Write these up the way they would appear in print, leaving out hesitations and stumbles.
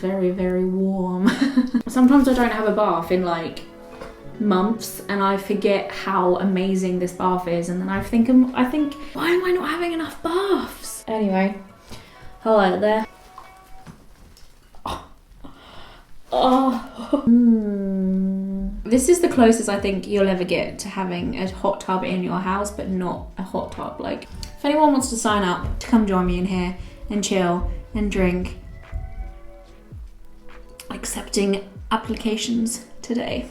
very, very warm. Sometimes I don't have a bath in like months and I forget how amazing this bath is, and then I think, why am I not having enough baths? Anyway, hello there. This is the closest I think you'll ever get to having a hot tub in your house, but not a hot tub. Like, if anyone wants to sign up to come join me in here and chill and drink, accepting applications today.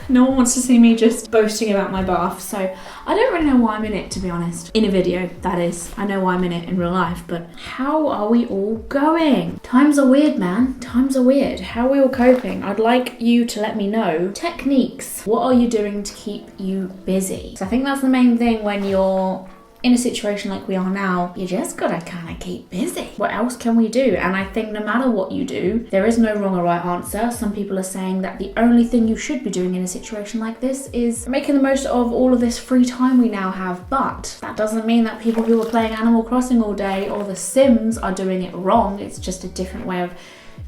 No one wants to see me just boasting about my bath, so I don't really know why I'm in it, to be honest. In a video, that is. I know why I'm in it in real life, but how are we all going? Times are weird, man. Times are weird. How are we all coping? I'd like you to let me know techniques. What are you doing to keep you busy? So I think that's the main thing when you're in a situation like we are now. You just gotta kind of keep busy. What else can we do? And I think no matter what you do, there is no wrong or right answer. Some people are saying that the only thing you should be doing in a situation like this is making the most of all of this free time we now have. But that doesn't mean that people who are playing Animal Crossing all day or The Sims are doing it wrong. It's just a different way of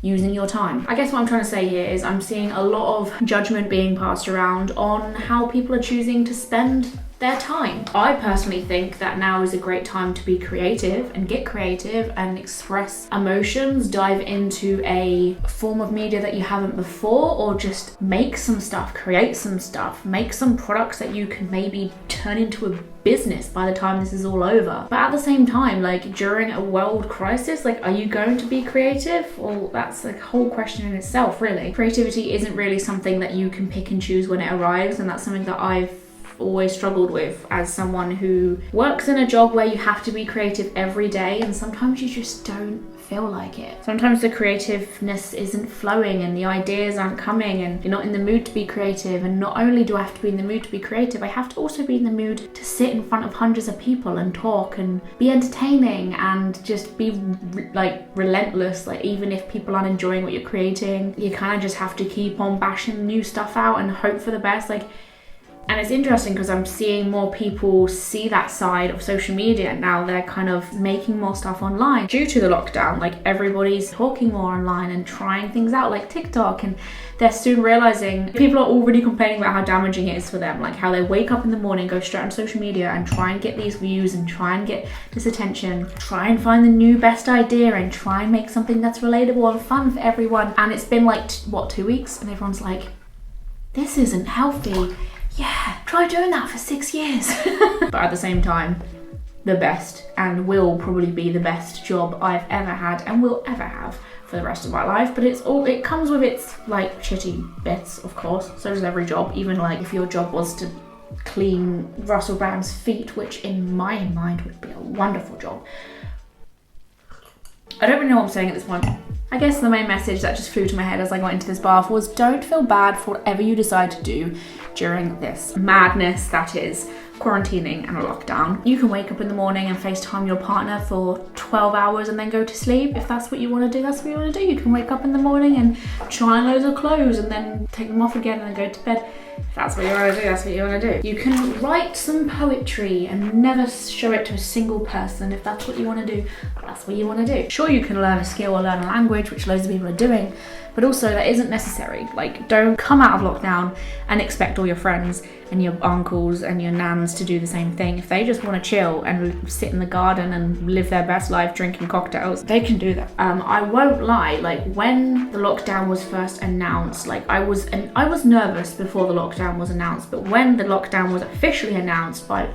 using your time. I guess what I'm trying to say here is I'm seeing a lot of judgment being passed around on how people are choosing to spend their time. I personally think that now is a great time to be creative and get creative and express emotions, dive into a form of media that you haven't before, or just make some stuff, create some stuff, make some products that you can maybe turn into a business by the time this is all over. But at the same time, like during a world crisis, like are you going to be creative? Well, that's a whole question in itself, really. Creativity isn't really something that you can pick and choose when it arrives, and that's something that I've always struggled with as someone who works in a job where you have to be creative every day, and sometimes you just don't feel like it. Sometimes the creativeness isn't flowing and the ideas aren't coming and you're not in the mood to be creative. And not only do I have to be in the mood to be creative, I have to also be in the mood to sit in front of hundreds of people and talk and be entertaining and just be like relentless. Like even if people aren't enjoying what you're creating, you kind of just have to keep on bashing new stuff out and hope for the best. And it's interesting because I'm seeing more people see that side of social media now. They're kind of making more stuff online due to the lockdown. Like everybody's talking more online and trying things out like TikTok, and they're soon realizing people are already complaining about how damaging it is for them. Like how they wake up in the morning, go straight on social media and try and get these views and try and get this attention, try and find the new best idea and try and make something that's relatable and fun for everyone. And it's been like, 2 weeks? And everyone's like, this isn't healthy. Yeah, try doing that for 6 years. But at the same time, the best, and will probably be the best job I've ever had and will ever have for the rest of my life. But it comes with its like shitty bits, of course. So does every job. Even like if your job was to clean Russell Brand's feet, which in my mind would be a wonderful job. I don't really know what I'm saying at this point. I guess the main message that just flew to my head as I got into this bath was don't feel bad for whatever you decide to do during this madness that is quarantining and a lockdown. You can wake up in the morning and FaceTime your partner for 12 hours and then go to sleep. If that's what you want to do, that's what you want to do. You can wake up in the morning and try on loads of clothes and then take them off again and then go to bed. If that's what you want to do, that's what you want to do. You can write some poetry and never show it to a single person. If that's what you want to do, that's what you want to do. Sure, you can learn a skill or learn a language, which loads of people are doing, but also that isn't necessary. Like, don't come out of lockdown and expect all your friends and your uncles and your nans to do the same thing. If they just want to chill and sit in the garden and live their best life drinking cocktails, they can do that. I won't lie, like when the lockdown was first announced, like I was nervous before the lockdown was announced, but when the lockdown was officially announced by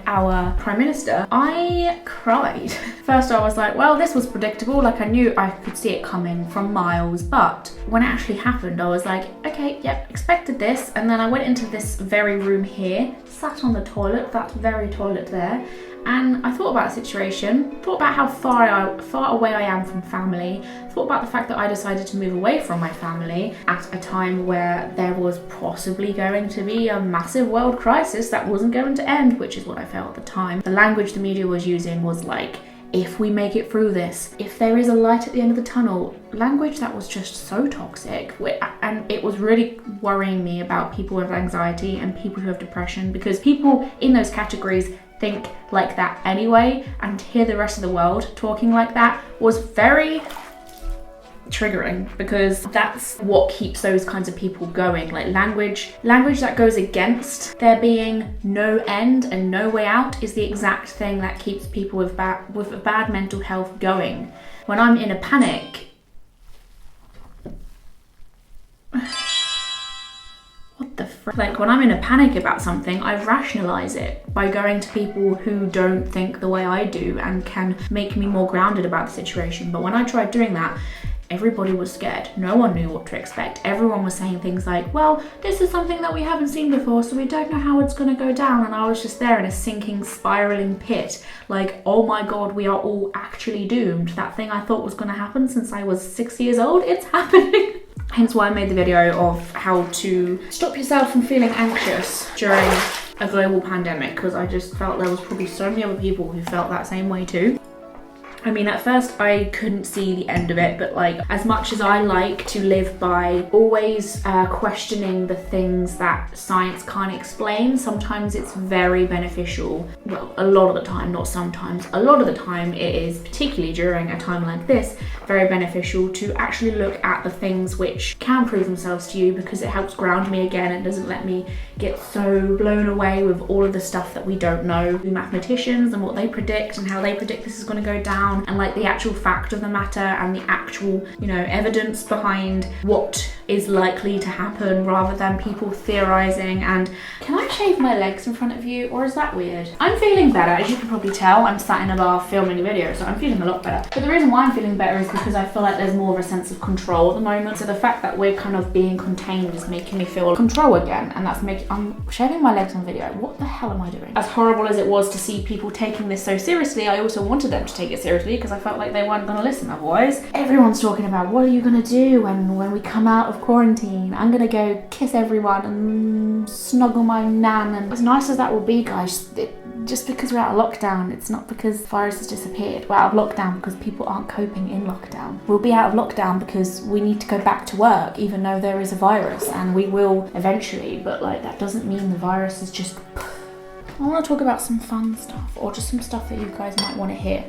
our Prime Minister, I cried. First I was like, well, this was predictable, like I knew I could see it coming from miles, but when it actually happened, I was like, okay, yep, expected this. And then I went into this very room here, sat on the toilet, that very toilet there, and I thought about the situation, thought about how far away I am from family, thought about the fact that I decided to move away from my family at a time where there was possibly going to be a massive world crisis that wasn't going to end, which is what I felt at the time. The language the media was using was like, if we make it through this, if there is a light at the end of the tunnel, language that was just so toxic. And it was really worrying me about people with anxiety and people who have depression, because people in those categories think like that anyway, and to hear the rest of the world talking like that was very triggering, because that's what keeps those kinds of people going. Like language that goes against there being no end and no way out is the exact thing that keeps people with bad mental health going. When I'm in a panic, what the frick? Like when I'm in a panic about something, I rationalize it by going to people who don't think the way I do and can make me more grounded about the situation. But when I tried doing that, everybody was scared. No one knew what to expect. Everyone was saying things like, well, this is something that we haven't seen before, so we don't know how it's going to go down. And I was just there in a sinking, spiraling pit. Like, oh my God, we are all actually doomed. That thing I thought was going to happen since I was 6 years old, it's happening. Hence why I made the video of how to stop yourself from feeling anxious during a global pandemic, because I just felt there was probably so many other people who felt that same way too. I mean, at first I couldn't see the end of it, but like, as much as I like to live by always questioning the things that science can't explain, sometimes it's very beneficial. Well, a lot of the time, not sometimes, a lot of the time it is, particularly during a time like this, very beneficial to actually look at the things which can prove themselves to you, because it helps ground me again and doesn't let me get so blown away with all of the stuff that we don't know. The mathematicians and what they predict and how they predict this is going to go down, and like the actual fact of the matter and the actual, you know, evidence behind what is likely to happen, rather than people theorizing. And can I shave my legs in front of you, or is that weird? I'm feeling better, as you can probably tell. I'm sat in a bar filming a video, so I'm feeling a lot better. But the reason why I'm feeling better is because I feel like there's more of a sense of control at the moment. So the fact that we're kind of being contained is making me feel control again, and that's making, I'm shaving my legs on video. What the hell am I doing? As horrible as it was to see people taking this so seriously, I also wanted them to take it seriously, because I felt like they weren't going to listen otherwise. Everyone's talking about, what are you going to do when we come out of quarantine? I'm going to go kiss everyone and snuggle my nan. And as nice as that will be, guys, just because we're out of lockdown, it's not because the virus has disappeared. We're out of lockdown because people aren't coping in lockdown. We'll be out of lockdown because we need to go back to work, even though there is a virus, and we will eventually, but like that doesn't mean the virus is just... I want to talk about some fun stuff, or just some stuff that you guys might want to hear.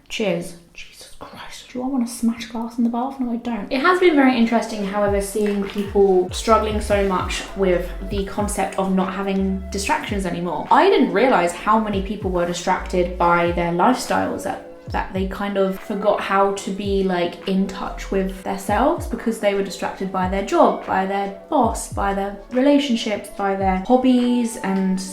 Cheers. Jesus Christ, do I want to smash glass in the bath? No, I don't. It has been very interesting, however, seeing people struggling so much with the concept of not having distractions anymore. I didn't realise how many people were distracted by their lifestyles, that they kind of forgot how to be like in touch with themselves, because they were distracted by their job, by their boss, by their relationships, by their hobbies, and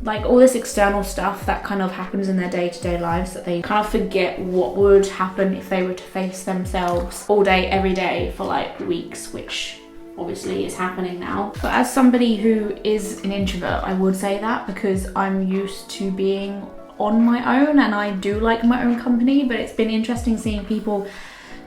like all this external stuff that kind of happens in their day-to-day lives, that they kind of forget what would happen if they were to face themselves all day, every day for like weeks, which obviously is happening now. But as somebody who is an introvert, I would say that, because I'm used to being on my own and I do like my own company, but it's been interesting seeing people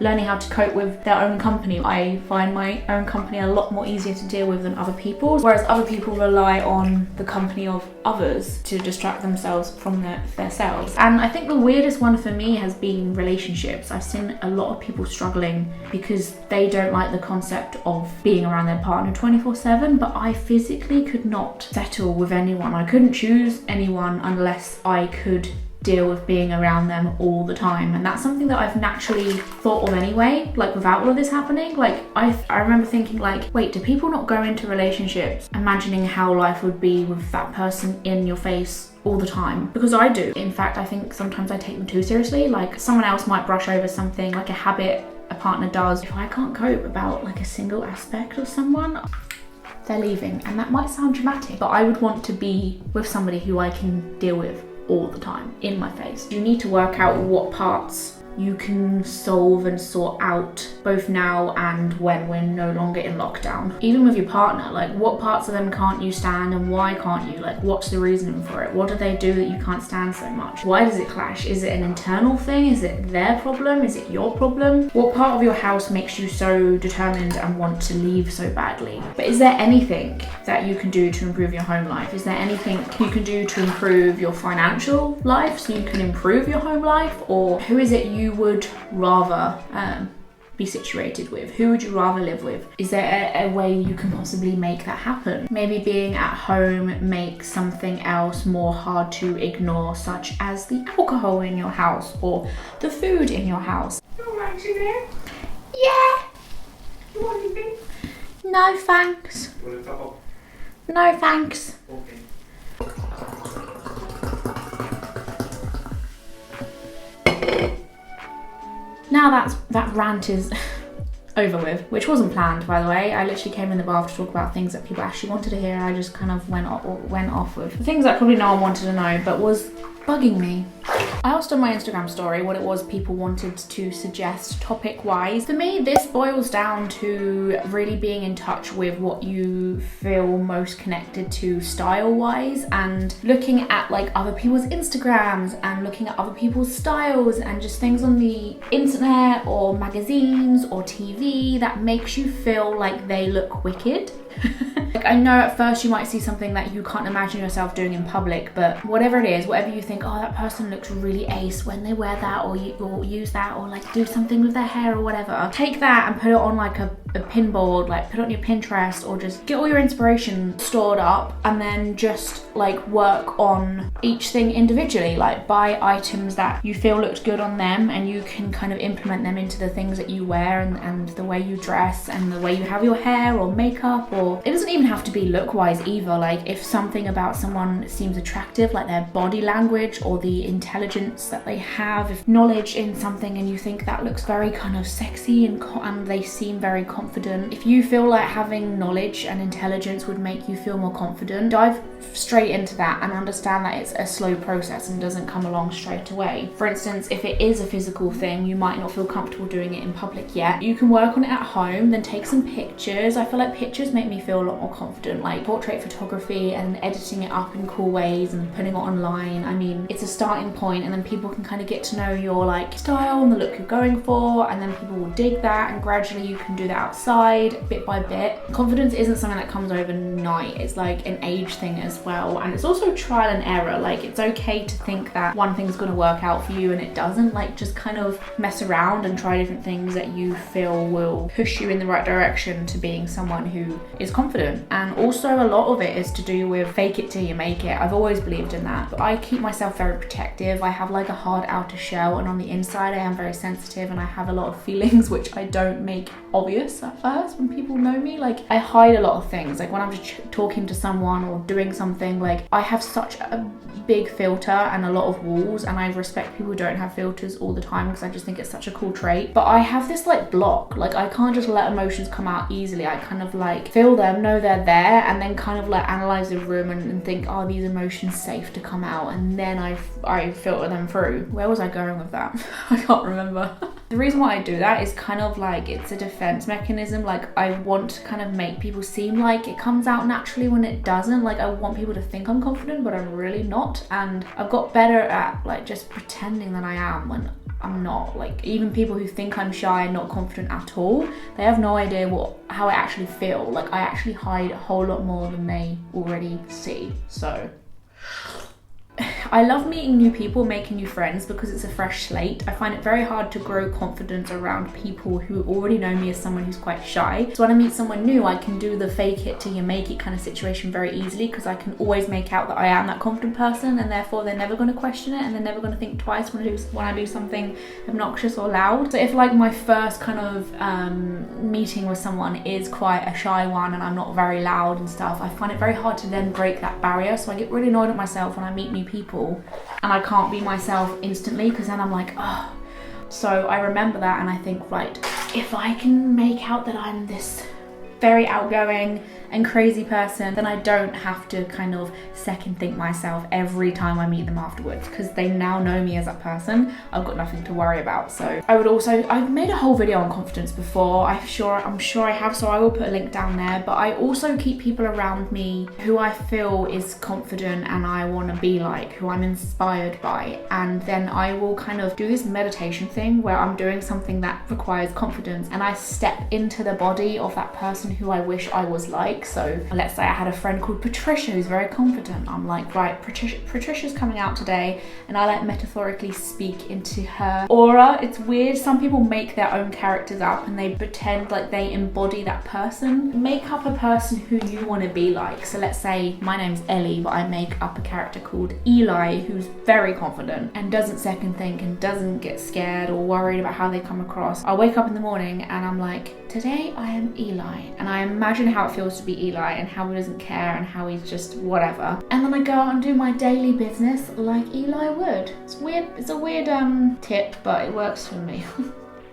learning how to cope with their own company. I find my own company a lot more easier to deal with than other people's, whereas other people rely on the company of others to distract themselves from themselves. And I think the weirdest one for me has been relationships. I've seen a lot of people struggling because they don't like the concept of being around their partner 24/7, but I physically could not settle with anyone. I couldn't choose anyone unless I could deal with being around them all the time, and that's something that I've naturally thought of anyway, like without all of this happening. Like I remember thinking like, wait, do people not go into relationships imagining how life would be with that person in your face all the time? Because I do. In fact, I think sometimes I take them too seriously. Like someone else might brush over something, like a habit a partner does. If I can't cope about like a single aspect of someone, they're leaving. And that might sound dramatic, but I would want to be with somebody who I can deal with all the time, in my face. You need to work out what parts you can solve and sort out, both now and when we're no longer in lockdown. Even with your partner, like what parts of them can't you stand and why can't you? Like what's the reasoning for it? What do they do that you can't stand so much? Why does it clash? Is it an internal thing? Is it their problem? Is it your problem? What part of your house makes you so determined and want to leave so badly? But is there anything that you can do to improve your home life? Is there anything you can do to improve your financial life so you can improve your home life? Or who is it you would rather be situated with? Who would you rather live with? Is there a way you can possibly make that happen? Maybe being at home makes something else more hard to ignore, such as the alcohol in your house or the food in your house. Yeah. You want anything? No thanks. You want to top up? No thanks. Okay. Now that rant is over with, which wasn't planned, by the way. I literally came in the bath to talk about things that people actually wanted to hear. I just kind of went off with the things that probably no one wanted to know, but was bugging me. I asked on my Instagram story what it was people wanted to suggest topic-wise. For me, this boils down to really being in touch with what you feel most connected to style-wise, and looking at like other people's Instagrams and looking at other people's styles and just things on the internet or magazines or TV that makes you feel like they look wicked. Like, I know at first you might see something that you can't imagine yourself doing in public, but whatever it is, whatever you think, oh, that person looks really ace when they wear that, or use that, or like do something with their hair or whatever, take that and put it on like a pin board, like put it on your Pinterest, or just get all your inspiration stored up and then just like work on each thing individually. Like buy items that you feel looked good on them and you can kind of implement them into the things that you wear and the way you dress and the way you have your hair or makeup. Or it doesn't even have to be look wise either. Like if something about someone seems attractive, like their body language or the intelligence that they have, if knowledge in something and you think that looks very kind of sexy and they seem very confident, if you feel like having knowledge and intelligence would make you feel more confident, dive straight into that and understand that it's a slow process and doesn't come along straight away. For instance, if it is a physical thing, you might not feel comfortable doing it in public yet. You can work on it at home, then take some pictures. I feel like pictures make me feel a lot more confident, like portrait photography and editing it up in cool ways and putting it online. I mean, it's a starting point and then people can kind of get to know your like style and the look you're going for, and then people will dig that, and gradually you can do that outside bit by bit. Confidence isn't something that comes overnight. It's like an age thing as well, and it's also trial and error. Like it's okay to think that one thing's going to work out for you and it doesn't. Like just kind of mess around and try different things that you feel will push you in the right direction to being someone who is confident. And also a lot of it is to do with fake it till you make it. I've always believed in that, but I keep myself very protective. I have like a hard outer shell, and on the inside I am very sensitive and I have a lot of feelings which I don't make obvious at first when people know me. Like I hide a lot of things. Like when I'm just talking to someone or doing something, like I have such a big filter and a lot of walls, and I respect people who don't have filters all the time because I just think it's such a cool trait. But I have this like block, like I can't just let emotions come out easily. I kind of like feel them, know they're there, and then kind of like analyze the room and think, are these emotions safe to come out? And then I filter them through. Where was I going with that? I can't remember. The reason why I do that is kind of like it's a defense mechanism. Like I want to kind of make people seem like it comes out naturally when it doesn't. Like I want people to think I'm confident, but I'm really not. And I've got better at like just pretending that I am when I'm not. Like even people who think I'm shy and not confident at all, they have no idea how I actually feel. Like I actually hide a whole lot more than they already see. So I love meeting new people, making new friends, because it's a fresh slate. I find it very hard to grow confidence around people who already know me as someone who's quite shy. So when I meet someone new, I can do the fake it till you make it kind of situation very easily, because I can always make out that I am that confident person, and therefore they're never going to question it and they're never going to think twice when I do something obnoxious or loud. So if like my first kind of meeting with someone is quite a shy one and I'm not very loud and stuff, I find it very hard to then break that barrier. So I get really annoyed at myself when I meet new people and I can't be myself instantly, because then I'm like, oh. So I remember that and I think, right, if I can make out that I'm this very outgoing and crazy person, then I don't have to kind of second think myself every time I meet them afterwards, because they now know me as that person. I've got nothing to worry about. So I've made a whole video on confidence before. I'm sure I have, so I will put a link down there. But I also keep people around me who I feel is confident and I want to be like, who I'm inspired by, and then I will kind of do this meditation thing where I'm doing something that requires confidence and I step into the body of that person who I wish I was like. like. So let's say I had a friend called Patricia who's very confident. I'm like, right, Patricia's coming out today, and I like metaphorically speak into her aura. It's weird. Some people make their own characters up and they pretend like they embody that person. Make up a person who you want to be like. So let's say my name's Ellie, but I make up a character called Eli who's very confident and doesn't second think and doesn't get scared or worried about how they come across. I wake up in the morning and I'm like, today I am Eli, and I imagine how it feels to be Eli and how he doesn't care and how he's just whatever. And then I go out and do my daily business like Eli would. It's weird. It's a weird tip, but it works for me.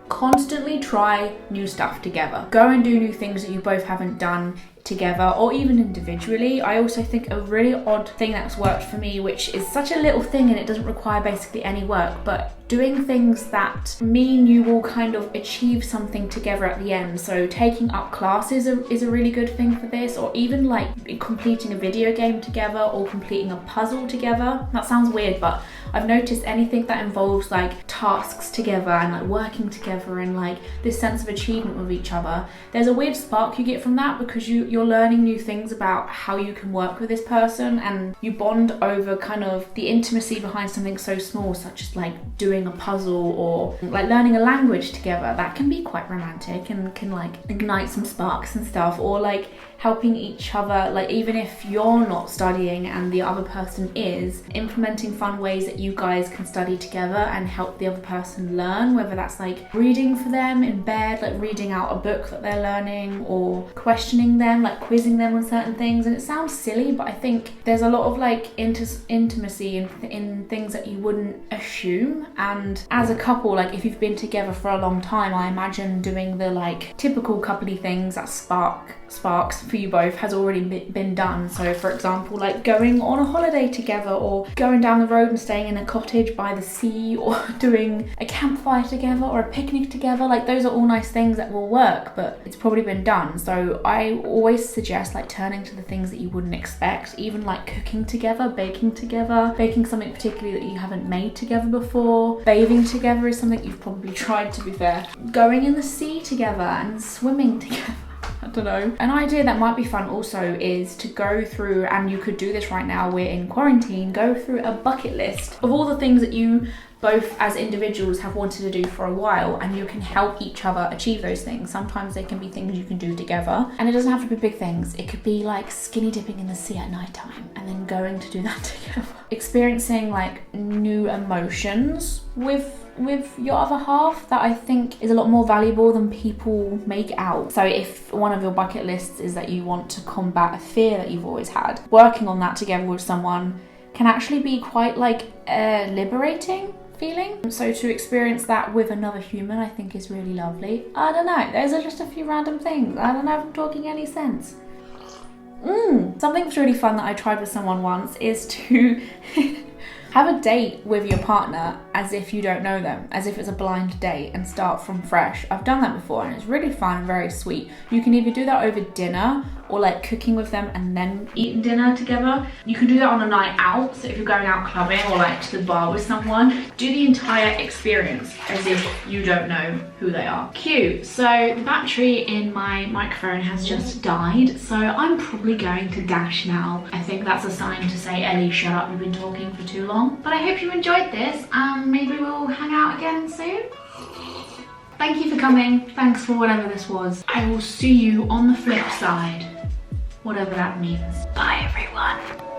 Constantly try new stuff together. Go and do new things that you both haven't done together or even individually. I also think a really odd thing that's worked for me, which is such a little thing and it doesn't require basically any work, but doing things that mean you will kind of achieve something together at the end. So taking up classes is a really good thing for this, or even like completing a video game together or completing a puzzle together. That sounds weird, but I've noticed anything that involves like tasks together and like working together and like this sense of achievement with each other, there's a weird spark you get from that, because you're learning new things about how you can work with this person, and you bond over kind of the intimacy behind something so small, such as like doing a puzzle or like learning a language together. That can be quite romantic and can like ignite some sparks and stuff, or like helping each other, like even if you're not studying and the other person is, implementing fun ways that you guys can study together and help the other person learn, whether that's like reading for them in bed, like reading out a book that they're learning, or questioning them, like quizzing them on certain things. And it sounds silly, but I think there's a lot of like intimacy in things that you wouldn't assume. And as a couple, like if you've been together for a long time, I imagine doing the like typical coupley things that sparks for you both has already been done. So for example, like going on a holiday together, or going down the road and staying in a cottage by the sea, or doing a campfire together or a picnic together. Like those are all nice things that will work, but it's probably been done. So I always suggest like turning to the things that you wouldn't expect, even like cooking together, baking something particularly that you haven't made together before. Bathing together is something you've probably tried, to be fair. Going in the sea together and swimming together. I don't know. An idea that might be fun also is to go through, and you could do this right now, we're in quarantine, go through a bucket list of all the things that you both as individuals have wanted to do for a while, and you can help each other achieve those things. Sometimes they can be things you can do together, and it doesn't have to be big things. It could be like skinny dipping in the sea at night time and then going to do that together. Experiencing like new emotions with your other half, that I think is a lot more valuable than people make out. So if one of your bucket lists is that you want to combat a fear that you've always had, working on that together with someone can actually be quite like liberating feeling. So to experience that with another human, I think is really lovely. I don't know, those are just a few random things. I don't know if I'm talking any sense. Something that's really fun that I tried with someone once is to have a date with your partner as if you don't know them, as if it's a blind date, and start from fresh. I've done that before and it's really fun and very sweet. You can either do that over dinner or like cooking with them and then eating dinner together. You can do that on a night out. So if you're going out clubbing or like to the bar with someone, do the entire experience as if you don't know who they are. Cute. So the battery in my microphone has just died, so I'm probably going to dash now. I think that's a sign to say, Ellie, shut up, you've been talking for too long. But I hope you enjoyed this, and maybe we'll hang out again soon. Thank you for coming. Thanks for whatever this was. I will see you on the flip side, whatever that means. Bye everyone.